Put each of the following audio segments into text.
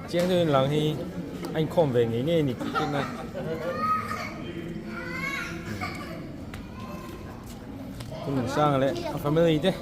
Chiếc thôi là thì anh không về nghề nghề thì cái này mình sang lại family thế.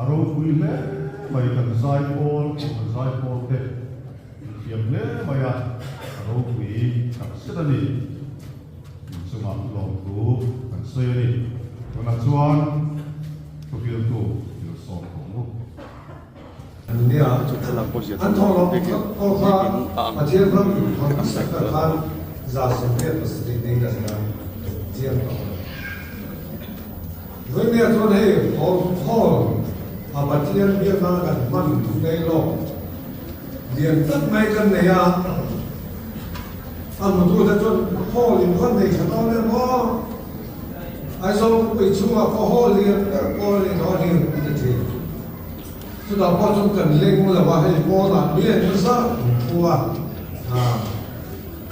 aro kui le mai kan zai pol te fiam le mai aro kui kan sedani suma long tu kan seri kana chuan tu fiam tu il so koเนี่ย là cô diệt อันทองเราก็ว่าอาเทียนพระอยู่ทางสักการจาสมเด็จพระสิทธิ์ในกันนะเจียงต่อเรื่องนี้ตัวนี้พ่ออาบัติเทียนเบียร์นากันมันในโลกเรียนตั้งไม่กันเนี่ยอันมาดูแต่จนพ่อเรียนคนในชั้นเอาเนี่ยพ่อไอ้สองไปช่วยพ่อเรียนพ่อเรียนน้อยเรียนจริงสุดท้ายพ่อจงกันเล่งเลยว่าให้พ่อหลับเรียนภาษาตัว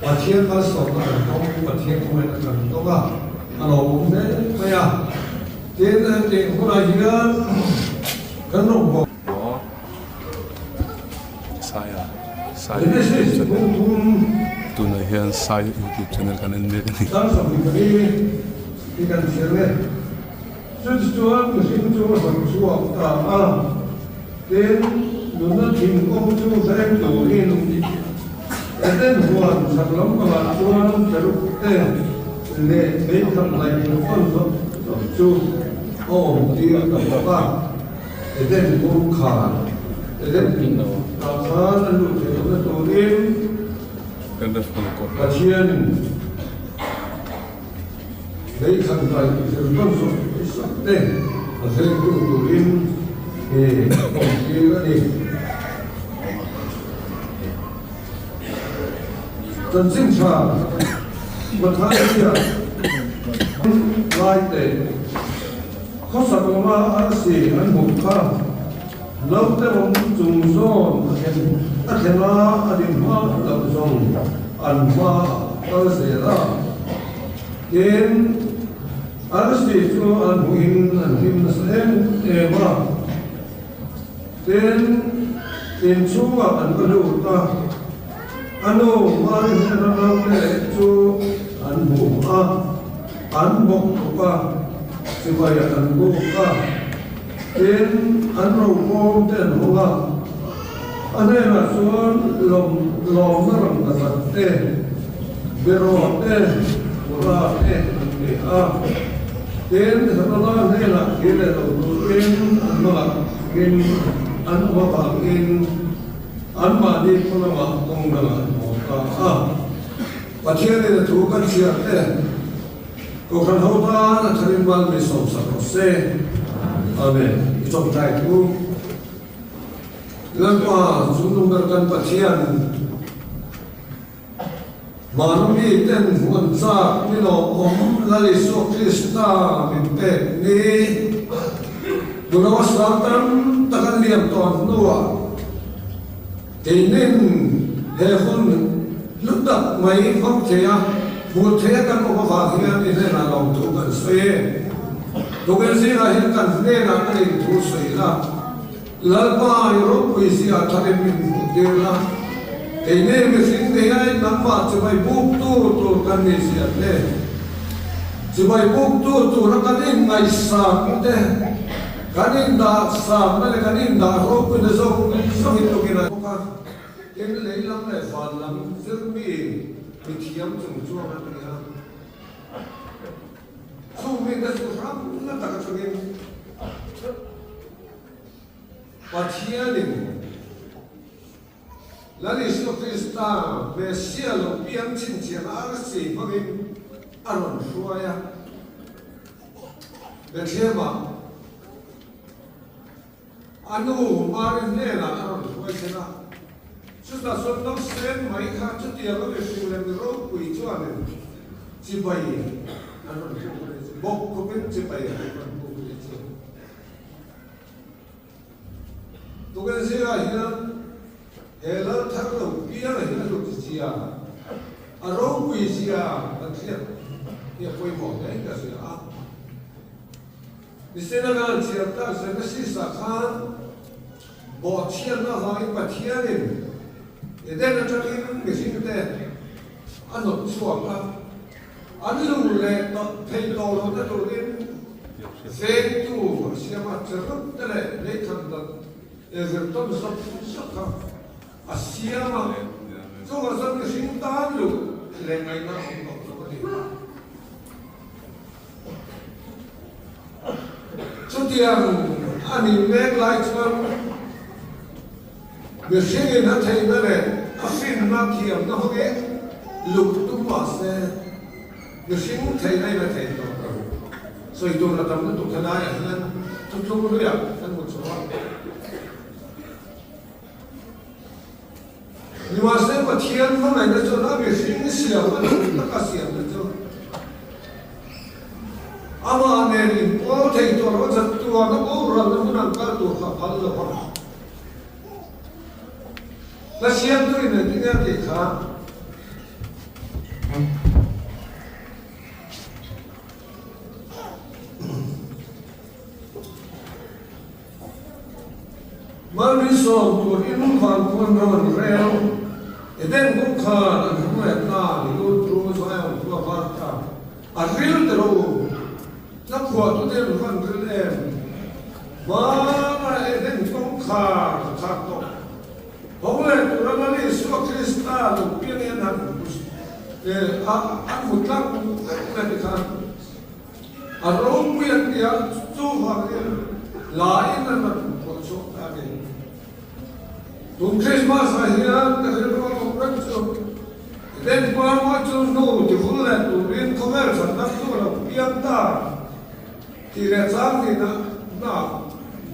ประเทศภาษาต่างต้องประเทศของมันกันต้องว่าอารมณ์เนี่ยไม่อะเจนเด็กคนไหนกันกันน้องบอก sai à เรื่องนี้สิคุณ tu nói hiện sai YouTube channel kan en me ni ตั้งสมมติที่กันเสียเลยสุดท้ายก็สิ่งที่ว่าผมชัวร์เดินดูนั่นทิ้งก็ไม่ชัวร์แสดงตัวเองแต่เดินหัวสักลมก็ว่าตัวจะรู้เต้เนี่ยเป็นทำอะไรคนสดชูโอ้ดีกับป้าแต่เดินกูขาดแต่เดินเราสารนั่นดูเฉยๆตัวเอง kan das ko ko ประเทียนในขั้นใดจะต้องสดเต้นแต่เดินกูตัวเองผมเองก็ดีจนสิ้นชาบัดท้ายเนี่ยลายเตะเขาสั่งมาอาศัยอันบุกข้าเราแต่ผมจุงโซ่เห็นอัศนาอดีมาเราจงอันมาอาศัยละเห็นอาศัยตัวอันหินนั่นเองว่าเป็นชั่วอันกระดูกตาอันโน้มาเห็นเราเนี่ยชั่วอันบุกอันบกว่าสิบายอันบุกเป็นอันเราโมเดินหัวอันนี้นะส่วนลมนั่งกันเต้เบรอเต้หัวเต้เป็นสำนักนี่นะเกี่ยวกับเป็นอันมากินอันว่ากินอันมาดีคนละมาตรงนั้นประเทศนี้ถูกกันเสียเต้ก็คันหัวตาทะเลมันไม่สมศักดิ์ศรีอาเมนจงใจทุกเรื่องว่าสุนทรกันประเทศมานุมีเต้นหัวซาไม่หลอกผมลาลิสุคริสตาเป็นเป็ดนี้บุญวัสตันตะกันเลี้ยงตอนนัวเอ็นินเฮคุณลุดดับไม่ฟังเทียบุตรเทียกันอุปภาคีอันนี้น่าลองถูกกันเสียตัวเองสิเราเห็นกันเนี่ยนะก็เลยถูกเสียละลัลปายุโรปวิสิอาทะเลมินเดียละเอ็นเนี่ยก็สิ่งที่ให้นักว่าจะไปบุกตัวกันนี่เสียเนี่ยจะไปบุกตัวแล้วกันนี่ไงสามเนี่ยกันนี่ด่าสามนั่นแหละกันนี่ด่าโรคเป็นส่งหิตุกินอะไรพวกกันเอ็นเลยลำเลยฟันลำซึ่งมีเทียมจุ่มจ้วงนั่นเอง Sumidas kurang nak tak cakap Patian ini lalu Krista Mesia lopian cincin arsi bagi anon suaya bersiapa anu marin nela anon suaya cina sudah sudah sen mereka cuti apa bersiulan berok kuijuan cibai anon bok kupin cipai tugas saya hilang helar thaklo biar hilang lu sia arong kui sia akhir ya koi mo dai ka sia bisena gan sia ta sa si sa khan bo sia na hai pathianin eden na takin ngising te ano suwa ka anu le to thei to lo ta to rin Sen tu siapa cerut tele lekan dan ezerton saka asiama so wasan kesing talu lengai na untuk ni so tiang ani meg like man kesing na thai na le asin na thiam na hoge luk tu pase kesing thai na thai to so itu na tam tu kana ya nan tu tu lu ya kan mo so ni wa se pa thian ma mai na so na be sing si ya ma ta ka si ya na so ama ne ni po thai to ro za tu wa na po ra na mu na ka tu ha phal la pa la siam tu ni ni ya ke kha Mari so tu in van pun ron reo eden ku kha nu et na ni lu tru so ya ku va ta a ril de ro na ko tu de van ril em ma eden ku kha kha to ho le tu ra ni so krista lu pi ni na a mu tla ku na ni kha a ro ku ya tu va la in na ko so ta ni Tum Christmas ahian ta re ko prancho den ko mo chu no ti fulla tu rin commerce ta tu la pianta ti re sa ni na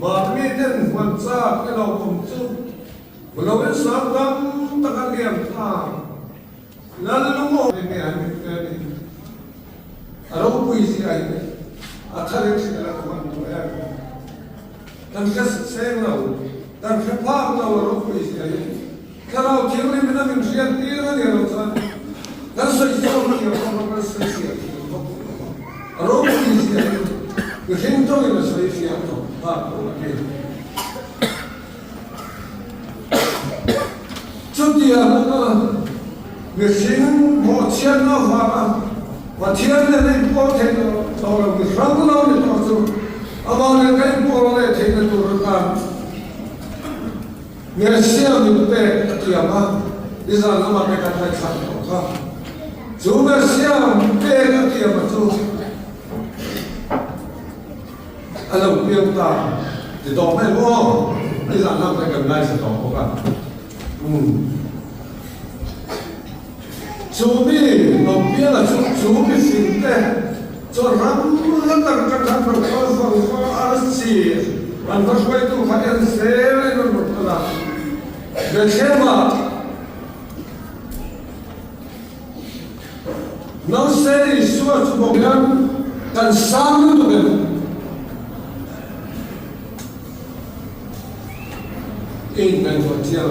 ba mi den wan sa ke lo kum chu lo wen sa dam ta ka liam ta la lu mo ni an ni aro ku isi ai a thare chi la ko tu ya dan ka se na dan khapar na ro ku isi ai kalau kiu ni mina min rian tira ni ro sa dan so i so ni ro ko sa si ro ku isi ai ke hin to ni so i si to ba ko ke chuti ya na ke hin mo chen na ha wa thian ne ni po the no to ro ke rang lo ni to so aba ne kai po ro ne the ne to ro ka मेरे शेर में पे किया माँ इस आलमा पे करता है खाने का जो मेरे शेर में पे किया माँ जो अलग पियता तो मैं वो इस आलमा पे करना है तो होगा जो भी नौपिया जो भी सिंटे जो रंग लंदर का था पर RC Antas itu kalian sering berdoa. Bersama. Não sei suatu program dan sama dengan. Ini kan macam.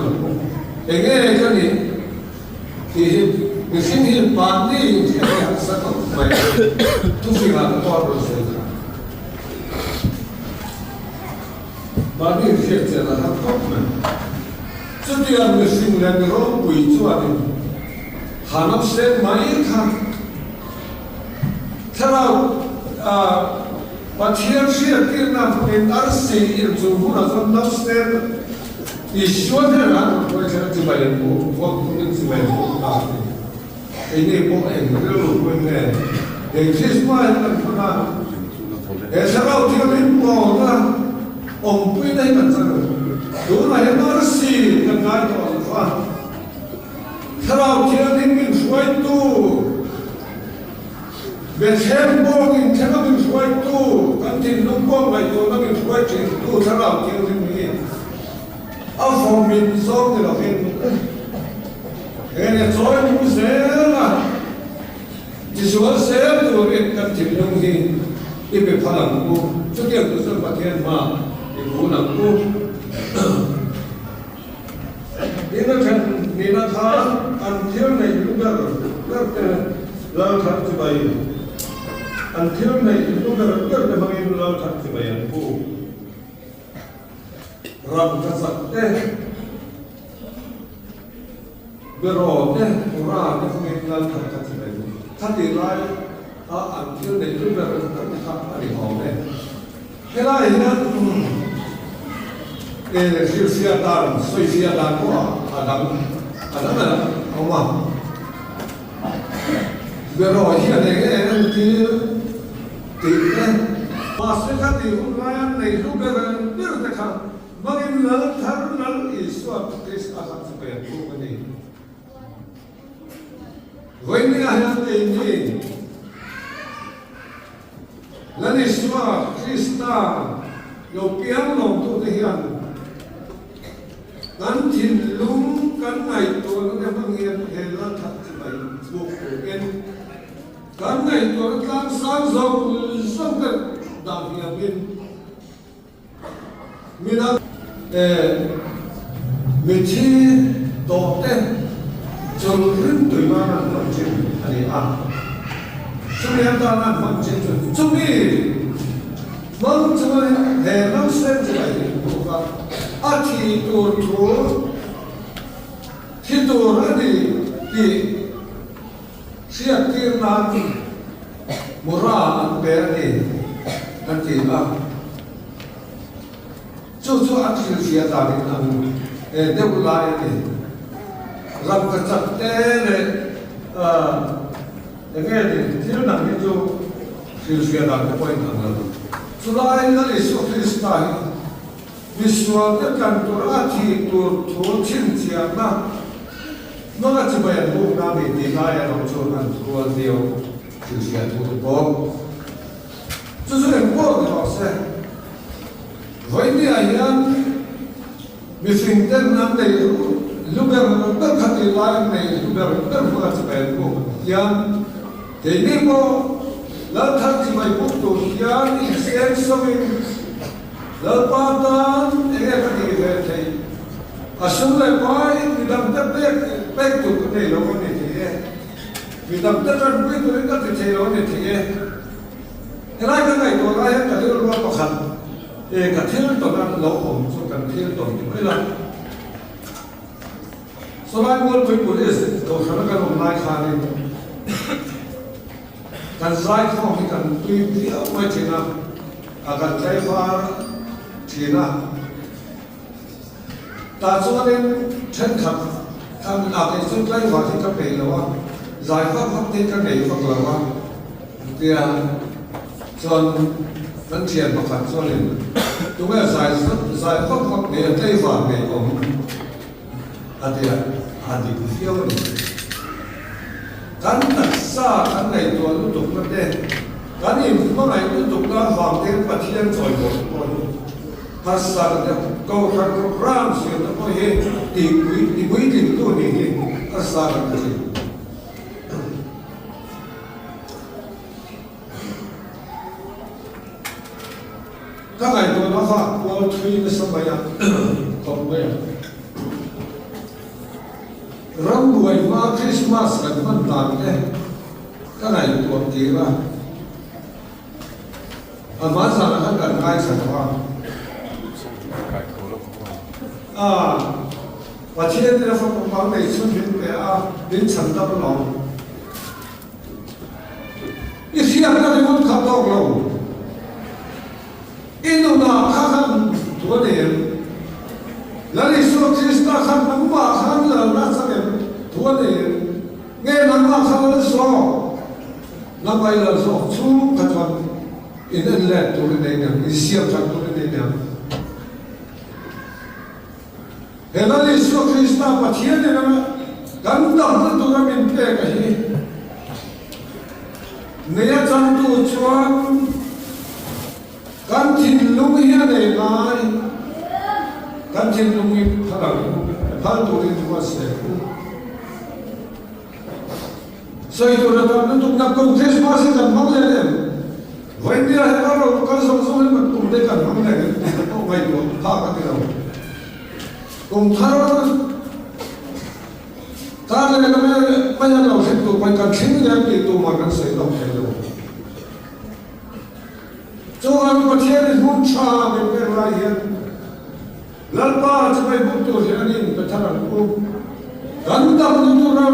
Enggak kan ni. Mungkin ini pandi yang satu baik. Tu sihlah orang saja. Bagi kerja lah, apa? Setiap musim yang rom buat ni, hanap sen main kan. Kalau Patihan siya kirna arsi itu pura hanap sen isu ada boleh saya cobain bu, waktu cobain bu. Ini bu enggak punya. Yang semua yang pernah. Kalau dia impor lah. Ông quý đây cần rằng đúng là hiện nó xì cần ngại tỏ pha theo nào kia nên mình xoay tu về xem bố mình theo mình xoay tu cần tìm nông bố vậy tu nó mình xoay chuyện tu theo nào kia nên mình ở phòng mình xong thì là phiền cái này dối cũng dễ là chỉ số dễ tu nên cần tìm nông gì đi về phá lặng tu trước tiên tôi sẽ phát hiện mà Bukan aku. Ini kan binatang antil naik juga, kerja laut hati bayi. Antil naik juga kerja bagi laut hati bayi. Bu, ram kasak teh, berot teh, orang teh bagi laut hati bayi. Hati lain, antil naik juga kerja hari hari. cái này nó để siêu xe đàn xoay xe đàn của đó là không mà vừa rồi hiện này cái này thì mà sẽ khác thì hôm nay này lúc đó là biết được không mà cái lớn thằng lớn ý suốt cái sự ác sẽ bị thu cái này vậy nên là cái gì lần này suốt Krista有变动都这样，咱听龙跟来多那个方言，黑了他这个不变，跟来多咱三手上个大边边，米那每天多的，就人对嘛那方言，อันนี้所以当然方言就中意。มันจะมาเห็นเราเส้นใจดูว่าอาทิตย์ตัวที่ตัวนี้ที่เสียที่นั้นมุราอันเป็นนี่นั่นที่ว่าจู่ๆอาทิตย์เสียตาดินั่นเดี๋ยวไล่นี่รับกระจับเต้เลยอย่างเงี้ยที่นั่นนี่จู่ที่เสียตาดิไปทางนั้นสุดท้ายนั่นเองสุดที่สุดท้ายวิศวกรรมตัวอาทิตย์ตัวทุ่งชิ้นเชียร์นะนั่นก็จะเป็นรูปนามที่ได้เราชวนกันตัวเดียวที่เชียร์ตัวบอกจะส่วนบอกเราเสียวันนี้ยังมีสิ่งที่นั่นในลูกเบอร์ตั้งขัดที่ไล่ในลูกเบอร์ตั้งหัวจะเป็นพวกยังทีนี้พอแล้วท่านที่ไม่พูดตัวยังอีกเสียงสวิงแล้วป้าตานเองก็ดีเลยที่อาศัยเลยไปมีดำเต็มเป๊กตัวก็ได้เราก็ได้ที่มีดำเต็มเป๊กตัวก็ได้ที่เราก็ได้ที่อะไรกันไงตัวอะไรกันที่เราต้องขัดกันที่เราต้องเราผมส่วนกันที่เราต้องไม่ละสลายวันไปหมดเลยตัวฉันก็ลงนายคานี่การใช้ของที่กันตุยเดียวไม่ใช่นะการใช้ฟ้าที่นะแต่ส่วนนี้ฉันขับทำอะไรส่วนใหญ่ว่าที่จะเป็นแล้วว่าใช้ฟ้าพักที่กันไหนฟังแล้วว่าเดี๋ยวส่วนนั้นเชียนมาขัดส่วนนี้ตรงนี้ใช้ฟ้าพักเนี่ยใช้ฟ้าเนี่ยผมอาเดียอาดิเที่ยวนี่การตัดสาการในตัวลูกตุกนั่นเองการนี้เมื่อไหร่ลูกตุกนั้นฟังเทปปะเทียนสอยหมดคนภาษาเนี่ยก็ขัดกับรามเสียแล้วก็เห็นตีบุยตัวนี้เห็นภาษากันจริงถ้าไงตัวนั้นฟังว่าทุยในสมัยก่อนเนี่ยรำรวยมาคริสต์มาสกันมันต่างเนี่ยก็ไหนตัวจริงว่าอามาสารกันง่ายสักว่าว่าที่นี่เราฟังฟังในช่วงนี้เนี่ยดินฉันดับลงอีเสียงนั้นมันขับดอกลงอินโดนาข้างตัวเนี่ยแล้วในช่วงคริสต์มาสขันน้ำมาขันแล้วน่าสักตัวนี้เงี้ยน้ำมาขันแล้วสองน้ำไปแล้วสองชุ่มกันวันอินเดียแหละตัวนี้เนี่ยอิเสียงจากตัวนี้เนี่ยเฮ้ยแล้วในช่วงคริสต์มาสปัจจัยเนี่ยนะกันดังตัวนั้นเป็นเป๊ะกันเนี่ยจันทูชวนกันทิ้งลุงเฮียได้ไหมกันทิ้งลุงอีกพลังพลังตัวนี้ตัวเสีย所以ตัวนั้นนั่นตุกนับกุ้งคริสต์มาสกันมั่งเลยเนี่ยวันนี้เรากันสองสมัยมันกุ้งได้กันมั่งเลยโอ้ไม่รู้พากันที่เรากุ้งทาร์เลยก็ไม่ยังเราเห็นตัวไปกันทิ้งยังตีตัวมันกันเสียเราเห็นเราจงอันประเทศนี้หุ่นชาเป็นอะไรเห็นลัลป้าจะไปบุกตัวเห็นนี่เป็นทางกุ้งกันดับตัวเรา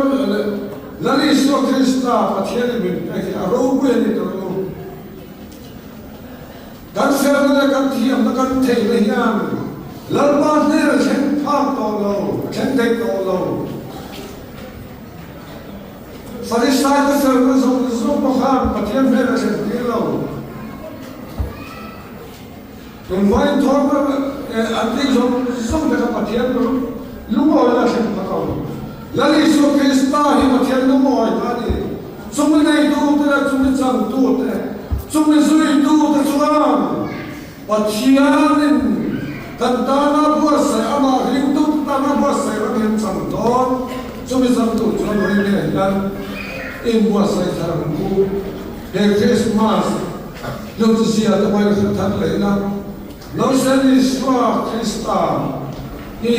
แล้วในช่วงคริสต์มาสประเทศนี้เป็นอะไรอารมณ์เป็นตัวเรา kan ser na kan thiam na kan thei le hian lalpa ne chen phak to lo chen dei to lo Farisai ka ser na zo ko khan pathian ne chen ti lo tun mai thor na anti zo ka pathian lo lu mo la chen pa ko lali so Krista hi pathian lu mo ai ta ni chung nei tu te chung chang tu te chung zui tu te chuan pathianin kan dana bua sai ama ring tu dana bua sai ram hin chang don chung chang tu chuan ri ne dan in bua sai thang ku he Christmas lo tu sia ta mai ka thang le na lo san ni swa Krista ni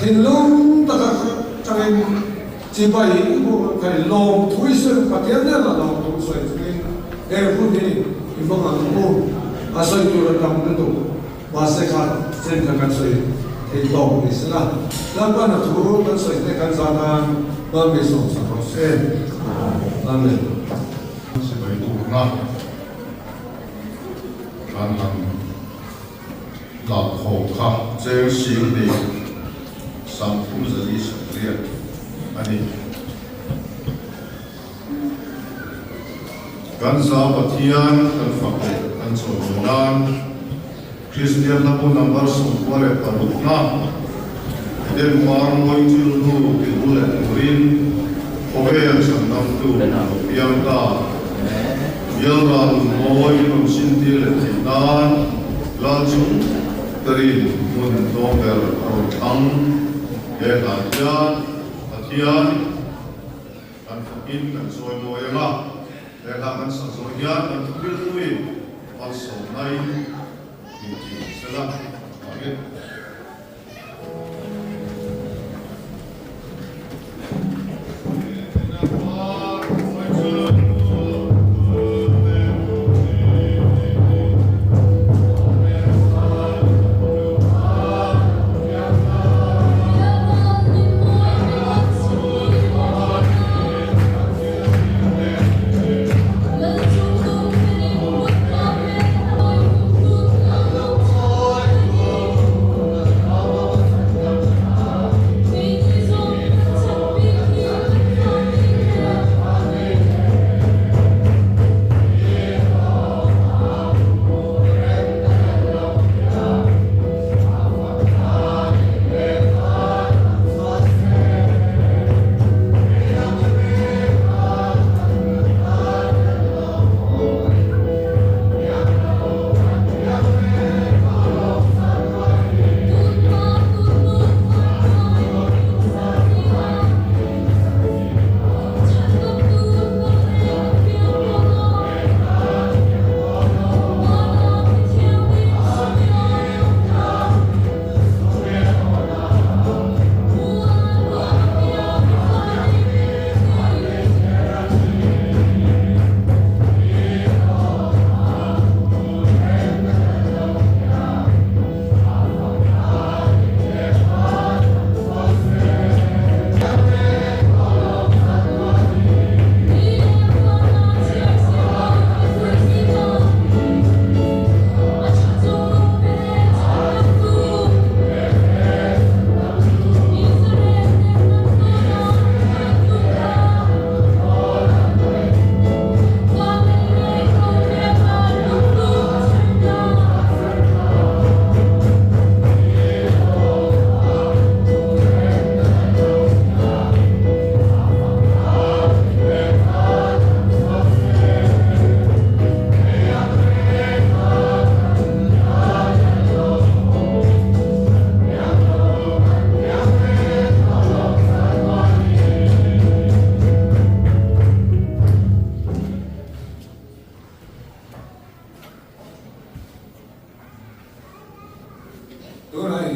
hin lung ta ka chang chỉ vậy phải lòng thui sơn và tiếng nhất là lòng thui sơn nên em phun đi thì mong là không à sơn tu là lòng nó đủ và sẽ khát trên cả căn sơn thì lòng thì sẽ là làm quan là thu căn sơn để căn gia nan và mình sống sạch họ sẽ amen sẽ phải đủ na kan làm lạc khổ khắc chế sinh đi sam phu giờ đi sạch liền ani kan sa pathian kan fakte kan sonan Christian na po number so pare parukna den mar moi chil nu ke ule rin ove an sam nam tu yang ta yang ran moi no sin ti le dan la chu tarin mun do ber ro thang e la ja Pathian kan fakin kan soi mo yanga le la kan sa so ya kan bil tui al so nai ni ti sala amen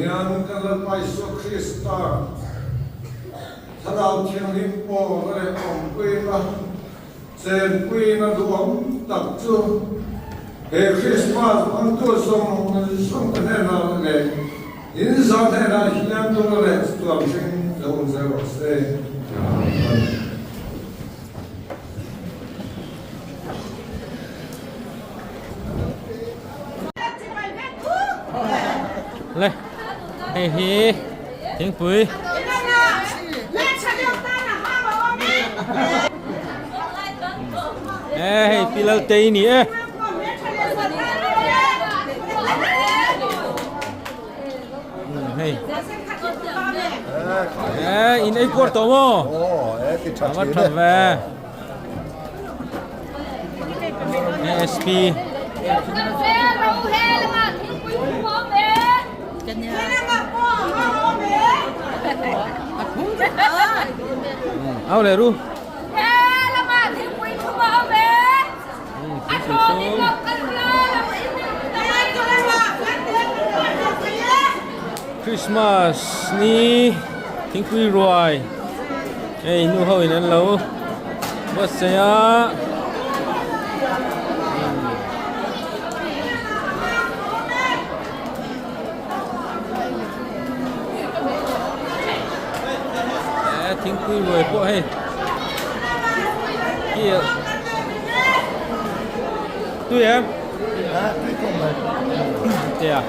yang kalau Yesus Kristus thao thiên linh po cái này ông quê mà sen quê nó đúng tập trung để Christmas ông tôi sống cái này là này in sao thế là hiện tôi là tôi làm sinh trong giờ học sinh Lê Hey hi Tiếng Pui Hey Pilal Tây nè Hey in ấy porto mo Amat thật về SP Áo lệ ru Christmas ni Thính Quy rồi Ê nu hồi nên lâu Bớt xe á Thính Quy rồi bộ hay Kìa Tui em Thế à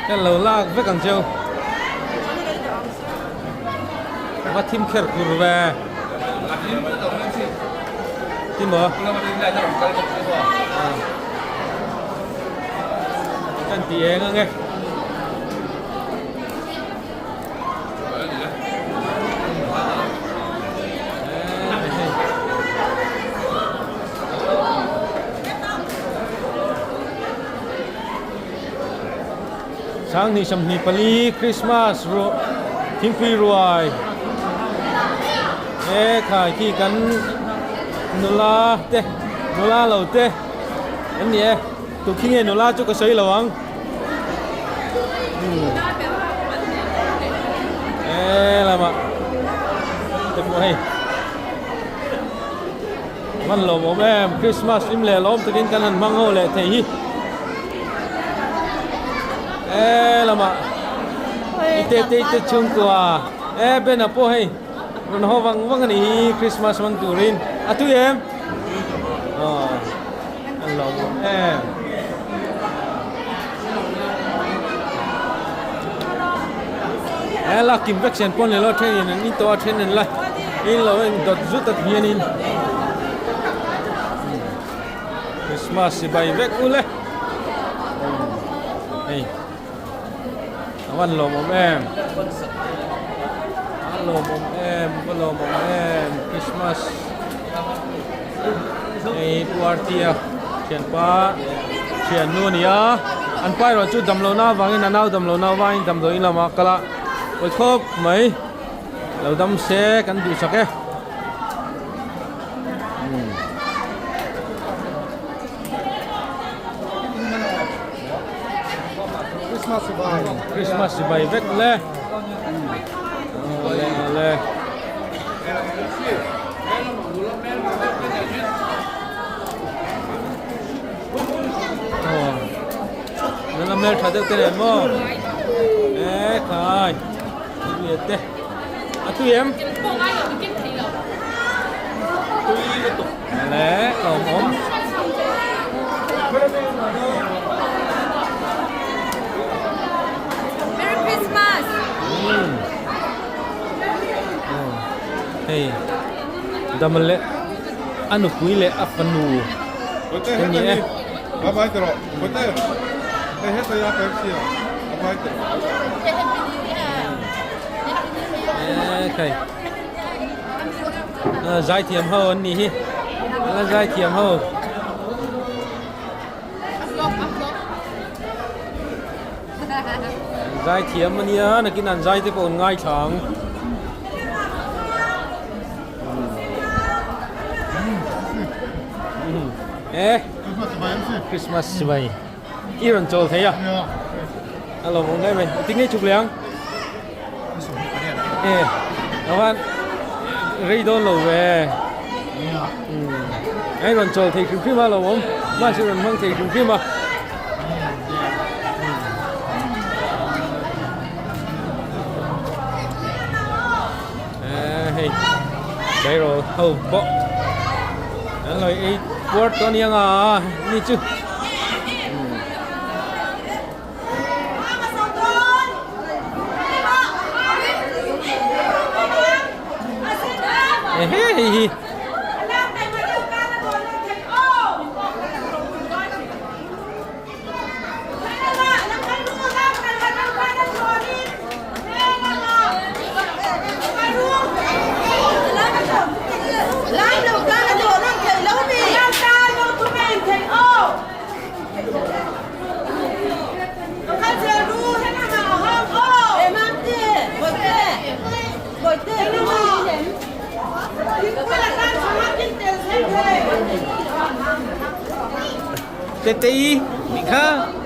Cái lẩu lạc với càng châu Và thêm khэр cùr về Thêm mở Cái tí em nghe Sáng ni sam ni pali Christmas ro Thính Quy rồi Ê khai khi cắn Nô la lầu tê Anh nhé Tụi khi nghe nô la cho có sấy lầu ăn Ê làm ạ Thật bộ hay Văn lầu bố em Christmas im lệ lộm tự nhiên căn hẳn mang ngô lệ thầy hi Ê làm ạ Ite chung qua Ê bên apa hay Rồi nó vang này Christmas mang turin À tụi em Văn lầu bố em Ê là kim vek sen pon lệ lo thêm nhìn Ní toa thêm nhìn lại In lầu em đột rút thật hiền in Christmas si bay vek ule Hey Văn lồm om em Văn lồm om em Christmas Hey Puartia Chian pa Chian nu ni a An pai rồi chút đầm lầu na vangin anau đầm lầu na vangin đầm rồi in là mà kala Ôi khóc mấy Lầu đâm xe cắn đủ sạc ấy Christmas si bay vek le le Nó làm mel thật được tên mo Ê khai Liệt thế À tụi em Lẽ lồng ốm Hey, damale, anu kuile apanu. Betul ni. Apa itu? Betul. Ini saya Pepsi. Apa itu? Okay. Giải thiểm hơn nè hi. Là giải thiểm hơn. Giải thiểm mà nia, nó kinh ăn giải thì còn ngay chẳng. Eh, Christmas vậy. Iron trâu thấy à? Alo, mong đây mình tính nghe chụp liền. Eh, các bạn, rây đôn lẩu về. Iron trâu thấy khủng khiếp mà lẩu không? Mà chỉ cần mang thấy khủng khiếp mà. đây rồi hầu bộ rồi ấy quật con yang à đi chứ hey tê tê, mình khá